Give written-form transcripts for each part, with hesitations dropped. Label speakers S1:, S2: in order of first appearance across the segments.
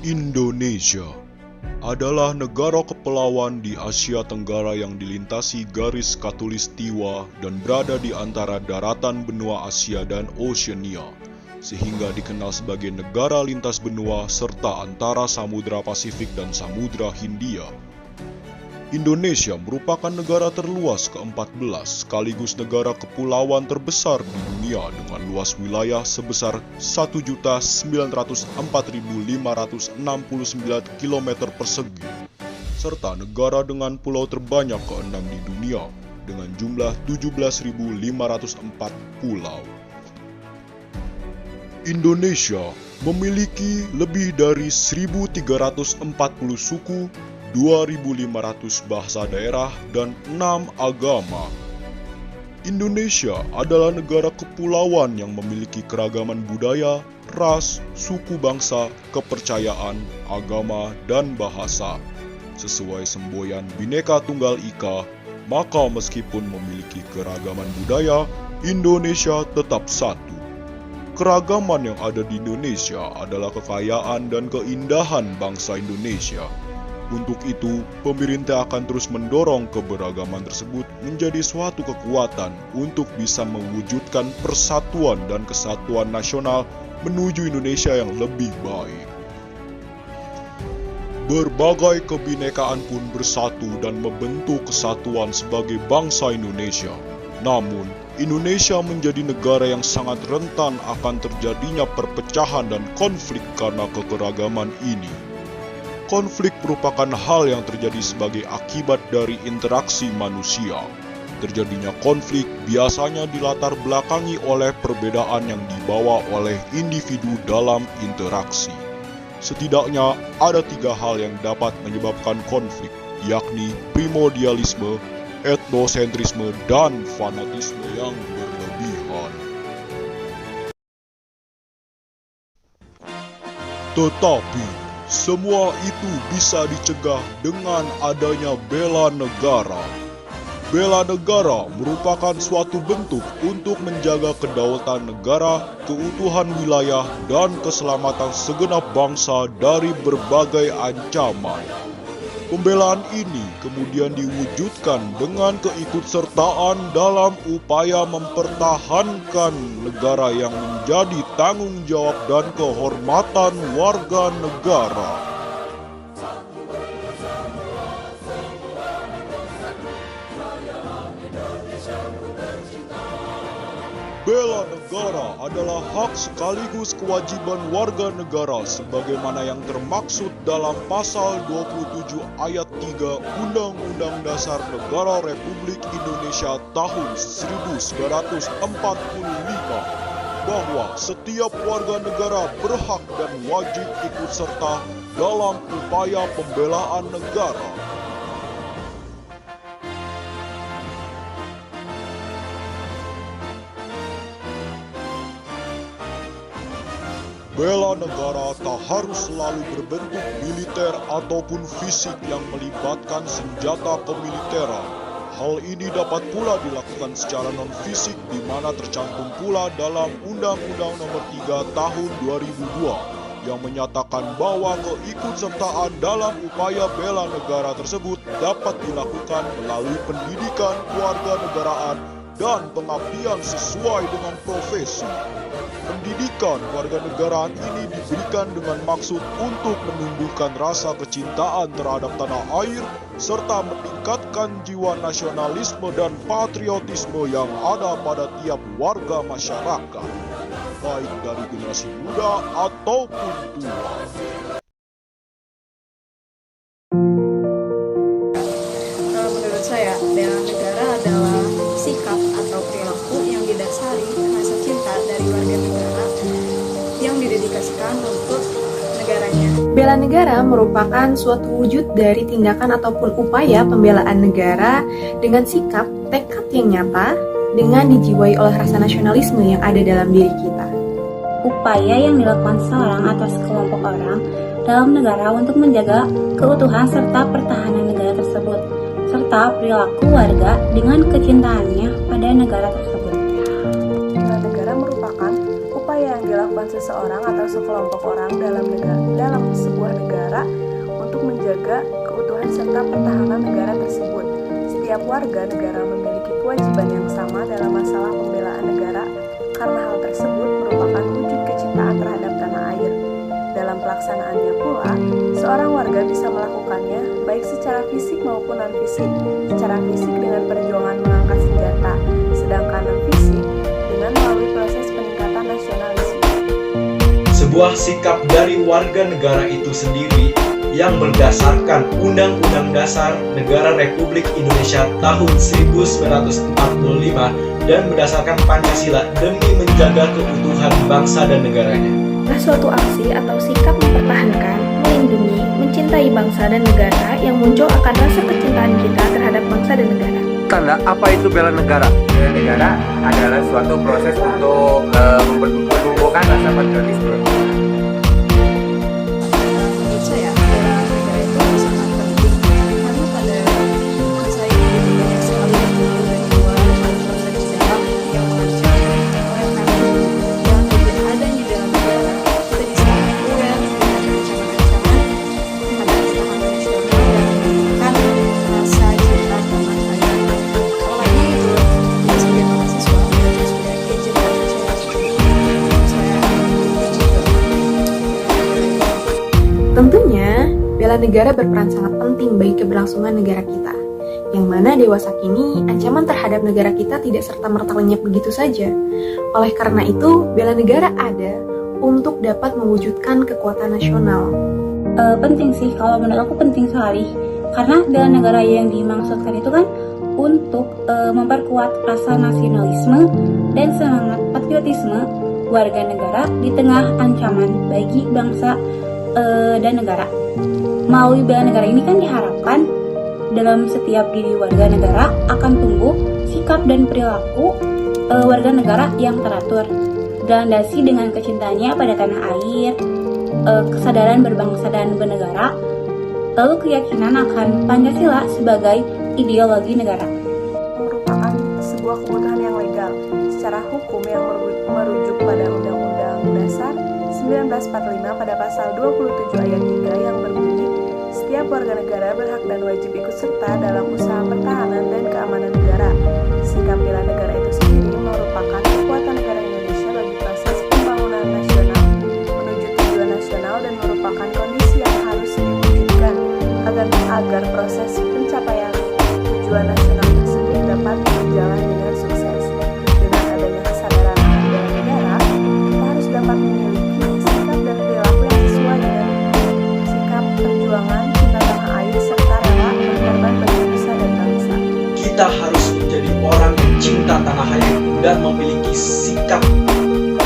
S1: Indonesia adalah negara kepulauan di Asia Tenggara yang dilintasi garis khatulistiwa dan berada di antara daratan benua Asia dan Oceania, sehingga dikenal sebagai negara lintas benua serta antara Samudra Pasifik dan Samudra Hindia. Indonesia merupakan negara terluas ke-14 sekaligus negara kepulauan terbesar di dunia dengan luas wilayah sebesar 1.904.569 km persegi, serta negara dengan pulau terbanyak ke-6 di dunia dengan jumlah 17.504 pulau. Indonesia memiliki lebih dari 1.340 suku, 2.500 bahasa daerah, dan 6 agama. Indonesia adalah negara kepulauan yang memiliki keragaman budaya, ras, suku bangsa, kepercayaan, agama, dan bahasa. Sesuai semboyan Bhinneka Tunggal Ika, maka meskipun memiliki keragaman budaya, Indonesia tetap satu. Keragaman yang ada di Indonesia adalah kekayaan dan keindahan bangsa Indonesia. Untuk itu, pemerintah akan terus mendorong keberagaman tersebut menjadi suatu kekuatan untuk bisa mewujudkan persatuan dan kesatuan nasional menuju Indonesia yang lebih baik. Berbagai kebinekaan pun bersatu dan membentuk kesatuan sebagai bangsa Indonesia. Namun, Indonesia menjadi negara yang sangat rentan akan terjadinya perpecahan dan konflik karena kekeragaman ini. Konflik merupakan hal yang terjadi sebagai akibat dari interaksi manusia. Terjadinya konflik biasanya dilatar belakangi oleh perbedaan yang dibawa oleh individu dalam interaksi. Setidaknya ada 3 hal yang dapat menyebabkan konflik, yakni primordialisme, etnosentrisme, dan fanatisme yang berlebihan. Tetapi semua itu bisa dicegah dengan adanya bela negara. Bela negara merupakan suatu bentuk untuk menjaga kedaulatan negara, keutuhan wilayah, dan keselamatan segenap bangsa dari berbagai ancaman. Pembelaan ini kemudian diwujudkan dengan keikutsertaan dalam upaya mempertahankan negara yang menjadi tanggung jawab dan kehormatan warga negara. Bela negara adalah hak sekaligus kewajiban warga negara sebagaimana yang termaksud dalam pasal 27 ayat 3 Undang-Undang Dasar Negara Republik Indonesia tahun 1945 bahwa setiap warga negara berhak dan wajib ikut serta dalam upaya pembelaan negara. Bela negara tak harus selalu berbentuk militer ataupun fisik yang melibatkan senjata kemiliteran. Hal ini dapat pula dilakukan secara non-fisik di mana tercantum pula dalam Undang-Undang Nomor 3 Tahun 2002 yang menyatakan bahwa keikutsertaan dalam upaya bela negara tersebut dapat dilakukan melalui pendidikan kewarganegaraan dan pengabdian sesuai dengan profesi. Pendidikan kewarganegaraan ini diberikan dengan maksud untuk menumbuhkan rasa kecintaan terhadap tanah air serta meningkatkan jiwa nasionalisme dan patriotisme yang ada pada tiap warga masyarakat, baik dari generasi muda ataupun tua.
S2: Menurut saya, bela negara adalah sikap atau perilaku yang didasari rasa cinta dari warga negara yang didedikasikan untuk negaranya.
S3: Bela negara merupakan suatu wujud dari tindakan ataupun upaya pembelaan negara dengan sikap, tekad yang nyata, dengan dijiwai oleh rasa nasionalisme yang ada dalam diri kita.
S4: Upaya yang dilakukan seorang atau sekelompok orang dalam negara untuk menjaga keutuhan serta pertahanan negara tersebut, serta perilaku warga dengan kecintaannya pada negara tersebut.
S5: Bela negara merupakan upaya yang dilakukan seseorang atau sekelompok orang dalam sebuah menjaga keutuhan serta pertahanan negara tersebut. Setiap warga negara memiliki kewajiban yang sama dalam masalah pembelaan negara karena hal tersebut merupakan wujud kecintaan terhadap tanah air. Dalam pelaksanaannya pula, seorang warga bisa melakukannya baik secara fisik maupun non-fisik. Secara fisik dengan perjuangan mengangkat senjata, sedangkan non-fisik dengan melalui proses peningkatan nasionalisme.
S6: Sebuah sikap dari warga negara itu sendiri yang berdasarkan Undang-Undang Dasar Negara Republik Indonesia tahun 1945 dan berdasarkan Pancasila demi menjaga keutuhan bangsa dan negaranya.
S3: Suatu aksi atau sikap mempertahankan, melindungi, mencintai bangsa dan negara yang muncul akan rasa kecintaan kita terhadap bangsa dan negara.
S7: Tanda apa itu bela negara?
S8: Bela negara adalah suatu proses untuk menumbuhkan rasa patriotisme.
S2: Menurut saya, bela negara itu sangat penting karena pada masa ini banyak sekali pembunuh dari luar ataupun dari dalam yang mengancam. Oleh karena itu, dengan wujud adanya bela negara, kita bisa aware dengan ancaman-ancaman terhadap ketahanan nasional dan menumbuhkan rasa cinta tanah air. Apalagi itu, kita sebagai mahasiswa, kita sudah gadget dan saya juga.
S3: Tentunya, bela negara berperan sangat penting bagi keberlangsungan negara kita, yang mana dewasa kini ancaman terhadap negara kita tidak serta-merta lenyap begitu saja. Oleh karena itu, bela negara ada untuk dapat mewujudkan kekuatan nasional.
S4: Penting sih, kalau menurut aku penting sekali, karena bela negara yang dimaksudkan itu kan untuk memperkuat rasa nasionalisme dan semangat patriotisme warga negara di tengah ancaman bagi bangsa dan negara. Melalui bela negara ini kan diharapkan dalam setiap diri warga negara akan tumbuh sikap dan perilaku warga negara yang teratur, berlandasi dengan kecintaannya pada tanah air, kesadaran berbangsa dan bernegara, lalu keyakinan akan Pancasila sebagai ideologi negara.
S5: Merupakan sebuah kebutuhan yang legal secara hukum yang merujuk pada Undang-Undang Dasar 1945 pada pasal 27 ayat 3 yang berbunyi, setiap warga negara berhak dan wajib ikut serta dalam usaha pertahanan dan keamanan negara. Sikap bela negara itu sendiri merupakan kekuatan negara Indonesia bagi proses pembangunan nasional menuju tujuan nasional dan merupakan kondisi yang harus diwujudkan agar proses pencapaian tujuan nasional tersebut dapat berjalan dengan sukses. Dengan adanya kesadaran akan bela negara, kita harus dapat memiliki sikap dan perilaku yang sesuai dengan sikap perjuangan cinta tanah air serta rela berkorban bagi nusa dan bangsa.
S6: Kita harus menjadi orang yang cinta tanah air dan memiliki sikap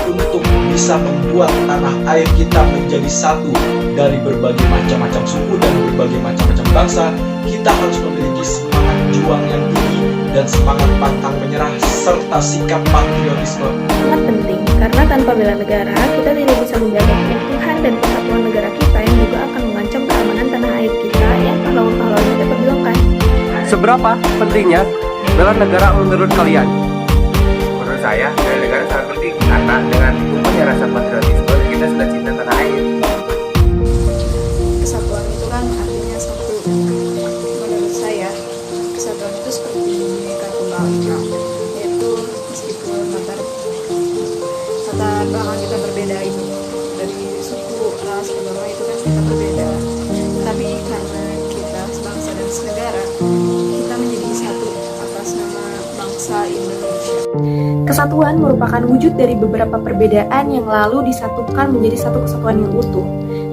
S6: untuk bisa membuat tanah air kita menjadi satu dari berbagai macam-macam suku dan berbagai macam-macam bangsa. Kita harus memiliki semangat juang yang tinggi dan semangat pantang menyerah serta sikap patriotisme.
S3: Sangat penting, karena tanpa bela negara, kita tidak bisa menjaga keutuhan dan persatuan negara kita yang juga akan mengancam keamanan tanah air kita yang pahlawan-pahlawan kita perjuangkan.
S7: Seberapa pentingnya bela negara menurut kalian?
S8: Menurut saya, bela negara sangat penting karena dengan tumbuhnya rasa patriotisme kita sudah cinta tanah air.
S2: Kesatuan itu kan artinya satu. Menurut saya, kesatuan itu seperti Bhinneka Tunggal Ika, yaitu meskipun latar belakang kita berbeda itu dari suku, ras, agama itu kan kita berbeda, tapi karena kita sebangsa dan senegara, kita menjadi satu atas nama bangsa Indonesia.
S3: Kesatuan merupakan wujud dari beberapa perbedaan yang lalu disatukan menjadi satu kesatuan yang utuh,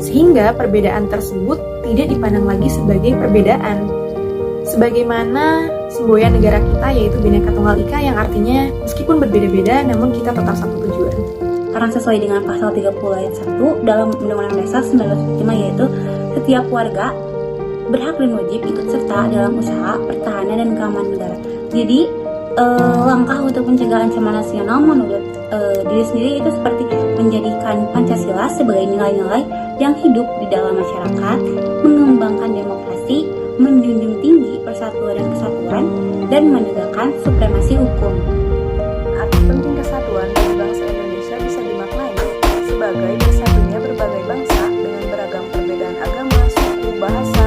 S3: sehingga perbedaan tersebut tidak dipandang lagi sebagai perbedaan. Sebagaimana semboyan negara kita yaitu Bhinneka Tunggal Ika yang artinya meskipun berbeda-beda namun kita tetap satu tujuan.
S4: Karena sesuai dengan pasal 30 ayat 1 dalam Undang-Undang Dasar 1945 yaitu setiap warga berhak dan wajib ikut serta dalam usaha pertahanan dan keamanan negara. Jadi langkah untuk mencegah ancaman nasional menurut diri sendiri itu seperti menjadikan Pancasila sebagai nilai-nilai yang hidup di dalam masyarakat, mengembangkan demokrasi, menjunjung tinggi persatuan dan kesatuan, dan menegakkan supremasi hukum.
S5: Arti penting kesatuan bagi bangsa Indonesia bisa dimaknai sebagai bersatunya berbagai bangsa dengan beragam perbedaan agama, suku, bahasa,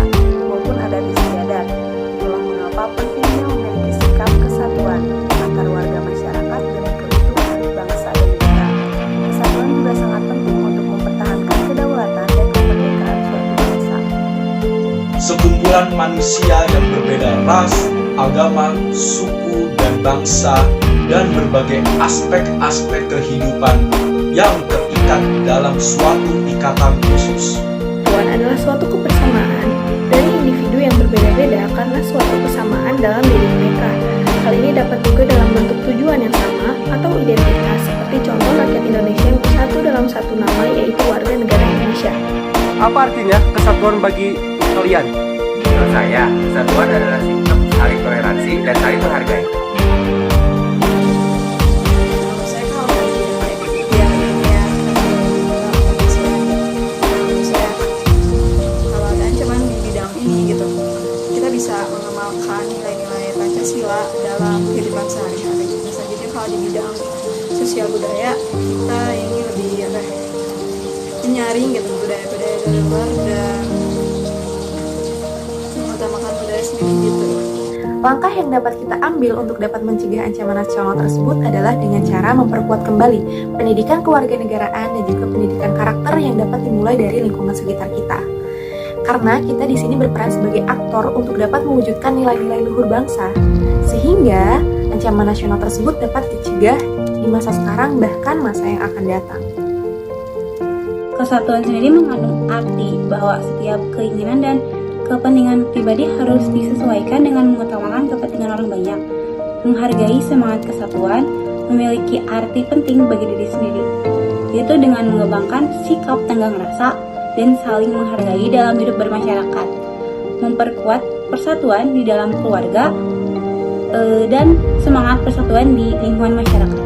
S6: kumpulan manusia yang berbeda ras, agama, suku, dan bangsa, dan berbagai aspek-aspek kehidupan yang terikat dalam suatu ikatan khusus.
S3: Tuhan adalah suatu kebersamaan dari individu yang berbeda-beda karena suatu kesamaan dalam diri mereka. Hal ini dapat juga dalam bentuk tujuan yang sama atau identitas, seperti contoh rakyat Indonesia yang bersatu dalam satu nama, yaitu warga negara Indonesia.
S7: Apa artinya kesatuan bagi kalian?
S8: Menurut saya, kesatuan adalah sikap saling toleransi dan saling menghargai.
S2: Menurut saya kalau di bidang ini ya, manusia, kalau ada ancaman di bidang ini gitu, kita bisa mengamalkan nilai-nilai Pancasila dalam kehidupan sehari-hari. Selanjutnya kalau di bidang sosial budaya, kita ini lebih menyaring gitu budaya-budaya dari luar dan mengutamakan budaya sendiri gitu.
S3: Langkah yang dapat kita ambil untuk dapat mencegah ancaman nasional tersebut adalah dengan cara memperkuat kembali pendidikan kewarganegaraan dan juga pendidikan karakter yang dapat dimulai dari lingkungan sekitar kita. Karena kita di sini berperan sebagai aktor untuk dapat mewujudkan nilai-nilai luhur bangsa, sehingga ancaman nasional tersebut dapat dicegah di masa sekarang bahkan masa yang akan datang.
S4: Kesatuan sendiri mengandung arti bahwa setiap keinginan dan kepentingan pribadi harus disesuaikan dengan mengutamakan kepentingan orang banyak. Menghargai semangat kesatuan memiliki arti penting bagi diri sendiri, yaitu dengan mengembangkan sikap tenggang rasa dan saling menghargai dalam hidup bermasyarakat, memperkuat persatuan di dalam keluarga, dan semangat persatuan di lingkungan masyarakat.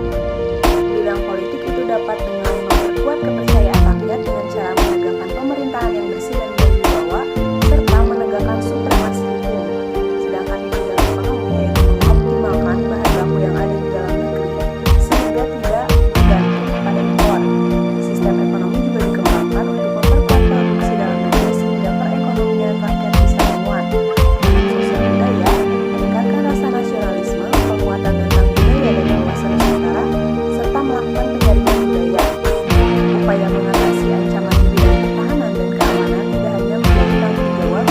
S5: Bidang politik itu dapat dengan memperkuat kepercayaan rakyat dengan cara menegakkan pemerintahan yang bersih dan berwibawa serta menegakkan supremasi hukum. Sedangkan di bidang ekonomi yaitu mengoptimalkan bahan baku yang ada di dalam negeri sehingga tidak bergantung pada impor. Sistem ekonomi juga dikembangkan untuk memperkuat produksi dalam negeri sehingga perekonomian rakyat bisa menguat. Sosial budaya meningkatkan rasa nasionalisme, penguatan tentang budaya dan wawasan Nusantara, serta melakukan penjaringan budaya. Upaya mengatasi ancaman di bidang pertahanan dan keamanan tidak hanya menjadi tanggung jawab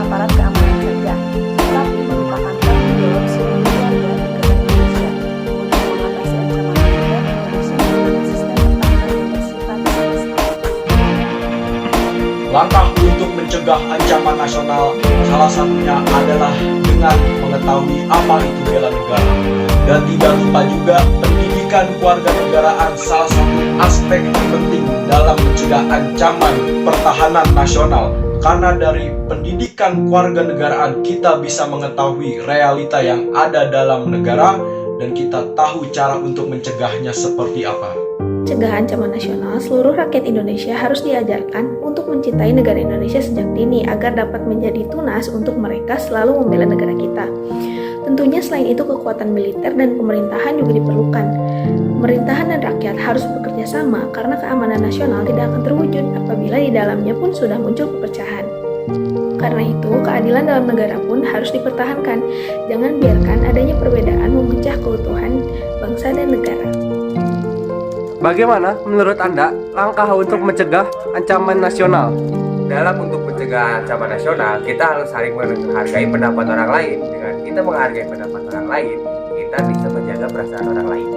S5: aparat keamanan saja, tetapi merupakan tanggung jawab seluruh warga negara Indonesia untuk mengatasi ancaman budaya dan menguruskan sistem pertahanan yang bersifat sistematis.
S6: Langkah untuk mencegah ancaman nasional salah satunya adalah dengan mengetahui apa itu bela negara. Dan tidak lupa juga pendidikan kewarganegaraan salah satu aspek penting dalam mencegah ancaman pertahanan nasional. Karena dari pendidikan kewarganegaraan kita bisa mengetahui realita yang ada dalam negara dan kita tahu cara untuk mencegahnya seperti apa.
S3: Cegah ancaman nasional, seluruh rakyat Indonesia harus diajarkan untuk mencintai negara Indonesia sejak dini agar dapat menjadi tunas untuk mereka selalu membela negara kita. Tentunya selain itu kekuatan militer dan pemerintahan juga diperlukan. Pemerintahan dan rakyat harus bekerja sama karena keamanan nasional tidak akan terwujud apabila di dalamnya pun sudah muncul perpecahan. Karena itu, keadilan dalam negara pun harus dipertahankan. Jangan biarkan adanya perbedaan memecah keutuhan bangsa dan negara.
S7: Bagaimana menurut Anda langkah untuk mencegah ancaman nasional?
S8: Dalam untuk mencegah ancaman nasional, kita harus saling menghargai pendapat orang lain. Dengan kita menghargai pendapat orang lain, kita bisa menjaga perasaan orang lain.